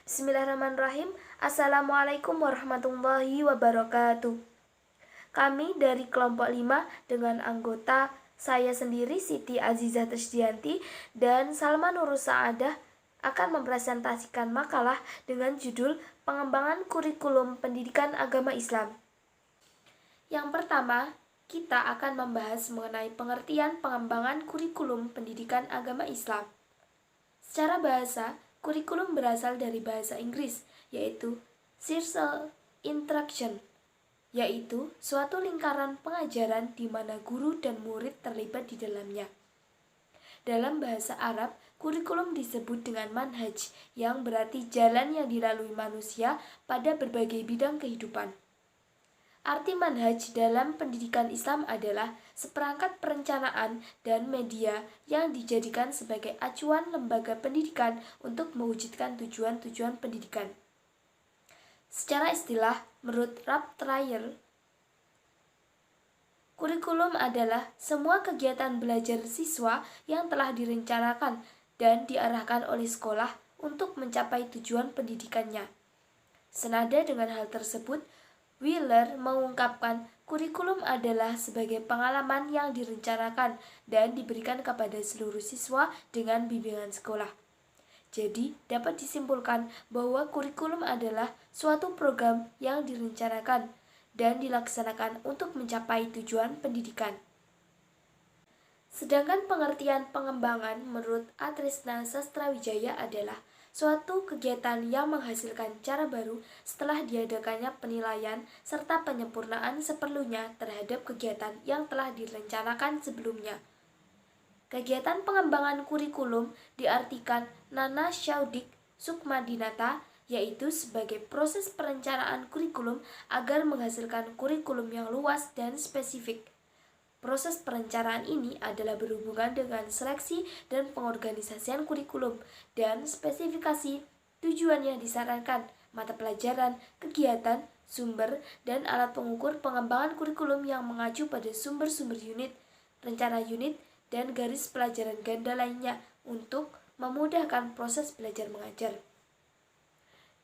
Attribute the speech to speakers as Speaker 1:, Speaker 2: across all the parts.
Speaker 1: Bismillahirrahmanirrahim. Assalamualaikum warahmatullahi wabarakatuh. Kami dari kelompok 5 dengan anggota saya sendiri Siti Azizah Trisdianti dan Salma Nurus Saadah akan mempresentasikan makalah dengan judul Pengembangan Kurikulum Pendidikan Agama Islam. Yang pertama, kita akan membahas mengenai pengertian pengembangan kurikulum pendidikan agama Islam. Secara bahasa, kurikulum berasal dari bahasa Inggris, yaitu circle interaction, yaitu suatu lingkaran pengajaran di mana guru dan murid terlibat di dalamnya. Dalam bahasa Arab, kurikulum disebut dengan manhaj, yang berarti jalan yang dilalui manusia pada berbagai bidang kehidupan. Arti manhaj dalam pendidikan Islam adalah seperangkat perencanaan dan media yang dijadikan sebagai acuan lembaga pendidikan untuk mewujudkan tujuan-tujuan pendidikan. Secara istilah, menurut Ralph Thayer, kurikulum adalah semua kegiatan belajar siswa yang telah direncanakan dan diarahkan oleh sekolah untuk mencapai tujuan pendidikannya. Senada dengan hal tersebut, Wheeler mengungkapkan kurikulum adalah sebagai pengalaman yang direncanakan dan diberikan kepada seluruh siswa dengan bimbingan sekolah. Jadi, dapat disimpulkan bahwa kurikulum adalah suatu program yang direncanakan dan dilaksanakan untuk mencapai tujuan pendidikan. Sedangkan pengertian pengembangan menurut Atrisna Sastrawijaya adalah suatu kegiatan yang menghasilkan cara baru setelah diadakannya penilaian serta penyempurnaan seperlunya terhadap kegiatan yang telah direncanakan sebelumnya. Kegiatan pengembangan kurikulum diartikan Nana Syaudik Sukmadinata, yaitu sebagai proses perencanaan kurikulum agar menghasilkan kurikulum yang luas dan spesifik. Proses perencanaan ini adalah berhubungan dengan seleksi dan pengorganisasian kurikulum dan spesifikasi tujuan yang disarankan, mata pelajaran, kegiatan, sumber, dan alat pengukur pengembangan kurikulum yang mengacu pada sumber-sumber unit, rencana unit, dan garis pelajaran ganda lainnya untuk memudahkan proses belajar mengajar.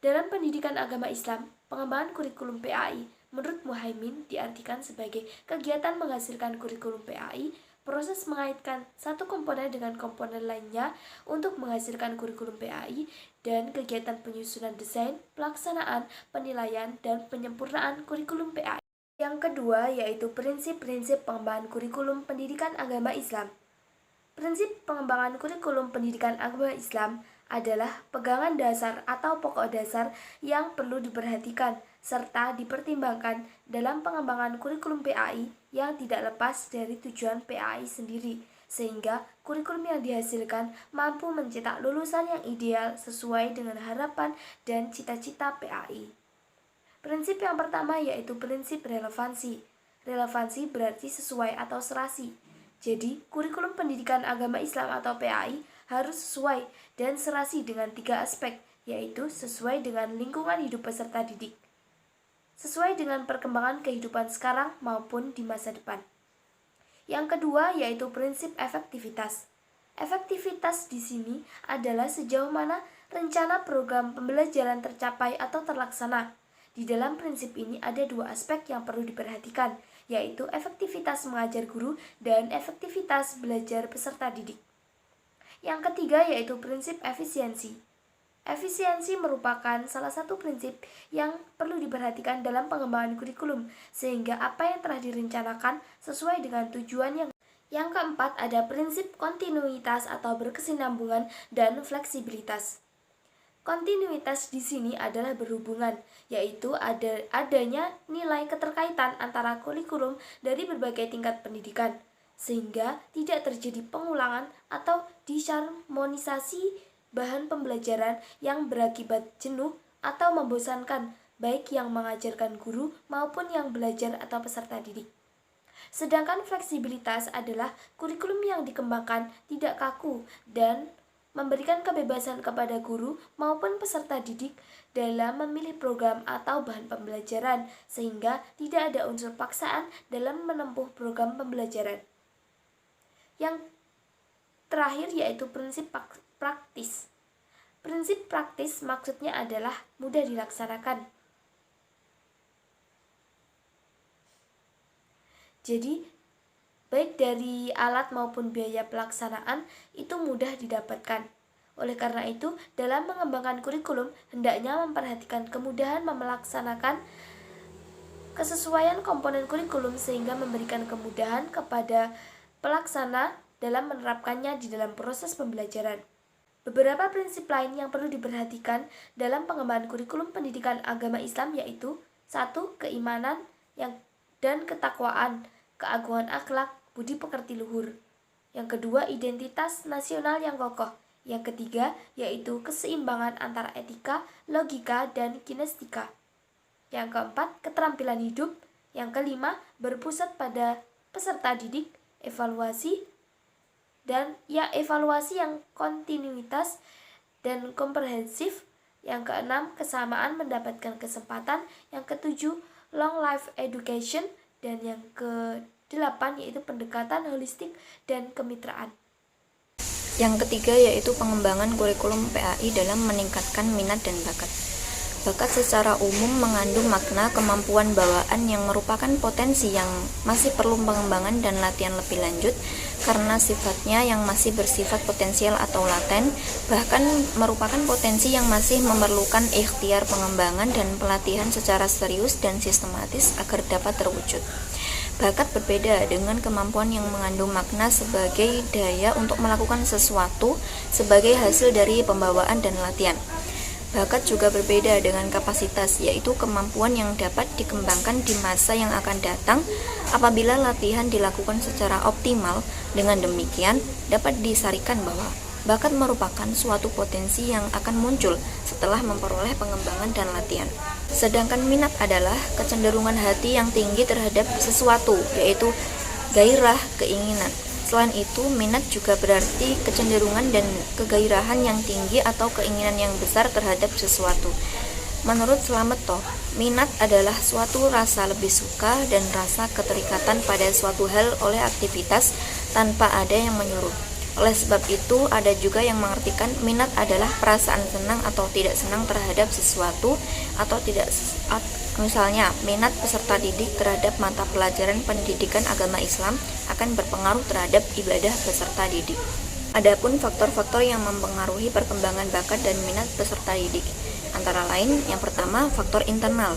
Speaker 1: Dalam pendidikan agama Islam, pengembangan kurikulum PAI menurut Muhaimin diartikan sebagai kegiatan menghasilkan kurikulum PAI, proses mengaitkan satu komponen dengan komponen lainnya untuk menghasilkan kurikulum PAI, dan kegiatan penyusunan desain, pelaksanaan, penilaian, dan penyempurnaan kurikulum PAI. Yang kedua yaitu prinsip-prinsip pengembangan kurikulum pendidikan agama Islam. Prinsip pengembangan kurikulum pendidikan agama Islam adalah pegangan dasar atau pokok dasar yang perlu diperhatikan serta dipertimbangkan dalam pengembangan kurikulum PAI yang tidak lepas dari tujuan PAI sendiri, sehingga kurikulum yang dihasilkan mampu mencetak lulusan yang ideal sesuai dengan harapan dan cita-cita PAI. Prinsip yang pertama yaitu prinsip relevansi. Relevansi berarti sesuai atau serasi. Jadi, kurikulum pendidikan agama Islam atau PAI harus sesuai dan serasi dengan 3 aspek, yaitu sesuai dengan lingkungan hidup peserta didik, sesuai dengan perkembangan kehidupan sekarang maupun di masa depan. Yang kedua yaitu prinsip efektivitas. Efektivitas di sini adalah sejauh mana rencana program pembelajaran tercapai atau terlaksana. Di dalam prinsip ini ada 2 aspek yang perlu diperhatikan, yaitu efektivitas mengajar guru dan efektivitas belajar peserta didik. Yang ketiga yaitu prinsip efisiensi. Efisiensi merupakan salah satu prinsip yang perlu diperhatikan dalam pengembangan kurikulum, sehingga apa yang telah direncanakan sesuai dengan tujuan yang keempat ada prinsip kontinuitas atau berkesinambungan dan fleksibilitas. Kontinuitas di sini adalah berhubungan, yaitu adanya nilai keterkaitan antara kurikulum dari berbagai tingkat pendidikan, sehingga tidak terjadi pengulangan atau disharmonisasi bahan pembelajaran yang berakibat jenuh atau membosankan, baik yang mengajarkan guru maupun yang belajar atau peserta didik. Sedangkan fleksibilitas adalah kurikulum yang dikembangkan tidak kaku dan memberikan kebebasan kepada guru maupun peserta didik dalam memilih program atau bahan pembelajaran, sehingga tidak ada unsur paksaan dalam menempuh program pembelajaran. Yang terakhir yaitu prinsip praktis. Prinsip praktis maksudnya adalah mudah dilaksanakan. Jadi, baik dari alat maupun biaya pelaksanaan itu mudah didapatkan. Oleh karena itu, dalam mengembangkan kurikulum, hendaknya memperhatikan kemudahan melaksanakan kesesuaian komponen kurikulum sehingga memberikan kemudahan kepada pelaksana dalam menerapkannya di dalam proses pembelajaran. Beberapa prinsip lain yang perlu diperhatikan dalam pengembangan kurikulum pendidikan agama Islam yaitu 1. Keimanan dan ketakwaan, keagungan akhlak, budi pekerti luhur. Yang kedua, identitas nasional yang kokoh. Yang ketiga, yaitu keseimbangan antara etika, logika, dan kinestika. Yang keempat, keterampilan hidup. Yang kelima, berpusat pada peserta didik, evaluasi yang kontinuitas dan komprehensif. Yang keenam, kesamaan mendapatkan kesempatan. Yang ketujuh, long life education. Dan yang kedelapan, yaitu pendekatan holistik dan kemitraan.
Speaker 2: Yang ketiga yaitu pengembangan kurikulum PAI dalam meningkatkan minat dan bakat. Bakat secara umum mengandung makna kemampuan bawaan yang merupakan potensi yang masih perlu pengembangan dan latihan lebih lanjut karena sifatnya yang masih bersifat potensial atau laten, bahkan merupakan potensi yang masih memerlukan ikhtiar pengembangan dan pelatihan secara serius dan sistematis agar dapat terwujud. Bakat berbeda dengan kemampuan yang mengandung makna sebagai daya untuk melakukan sesuatu sebagai hasil dari pembawaan dan latihan. Bakat juga berbeda dengan kapasitas, yaitu kemampuan yang dapat dikembangkan di masa yang akan datang apabila latihan dilakukan secara optimal. Dengan demikian, dapat disarikan bahwa bakat merupakan suatu potensi yang akan muncul setelah memperoleh pengembangan dan latihan. Sedangkan minat adalah kecenderungan hati yang tinggi terhadap sesuatu, yaitu gairah, keinginan. Selain itu, minat juga berarti kecenderungan dan kegairahan yang tinggi atau keinginan yang besar terhadap sesuatu. Menurut Slamet Toh, minat adalah suatu rasa lebih suka dan rasa keterikatan pada suatu hal oleh aktivitas tanpa ada yang menyuruh. Oleh sebab itu, ada juga yang mengartikan minat adalah perasaan senang atau tidak senang terhadap sesuatu atau tidak. Misalnya, minat peserta didik terhadap mata pelajaran pendidikan agama Islam akan berpengaruh terhadap ibadah peserta didik. Adapun faktor-faktor yang mempengaruhi perkembangan bakat dan minat peserta didik, antara lain yang pertama, faktor internal.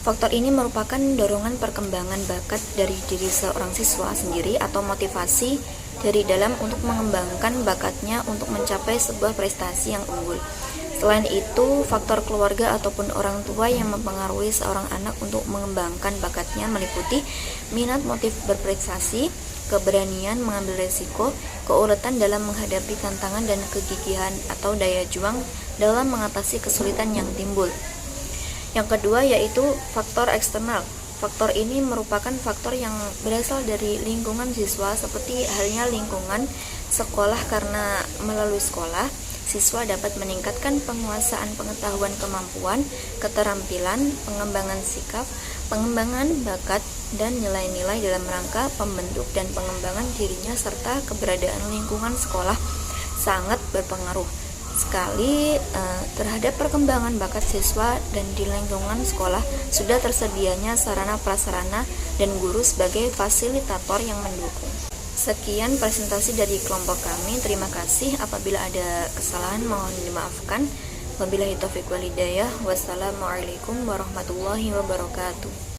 Speaker 2: Faktor ini merupakan dorongan perkembangan bakat dari diri seorang siswa sendiri atau motivasi dari dalam untuk mengembangkan bakatnya untuk mencapai sebuah prestasi yang unggul. Selain itu, faktor keluarga ataupun orang tua yang mempengaruhi seorang anak untuk mengembangkan bakatnya meliputi minat motif berprestasi, keberanian mengambil resiko, keuletan dalam menghadapi tantangan dan kegigihan atau daya juang dalam mengatasi kesulitan yang timbul. Yang kedua yaitu faktor eksternal. Faktor ini merupakan faktor yang berasal dari lingkungan siswa seperti halnya lingkungan sekolah karena melalui sekolah, siswa dapat meningkatkan penguasaan pengetahuan kemampuan, keterampilan, pengembangan sikap, pengembangan bakat, dan nilai-nilai dalam rangka pembentuk dan pengembangan dirinya serta keberadaan lingkungan sekolah sangat berpengaruh sekali terhadap perkembangan bakat siswa dan di lingkungan sekolah sudah tersedianya sarana prasarana dan guru sebagai fasilitator yang mendukung. Sekian presentasi dari kelompok kami. Terima kasih. Apabila ada kesalahan mohon dimaafkan. Wabillahi taufiq wal hidayah. Wassalamualaikum warahmatullahi wabarakatuh.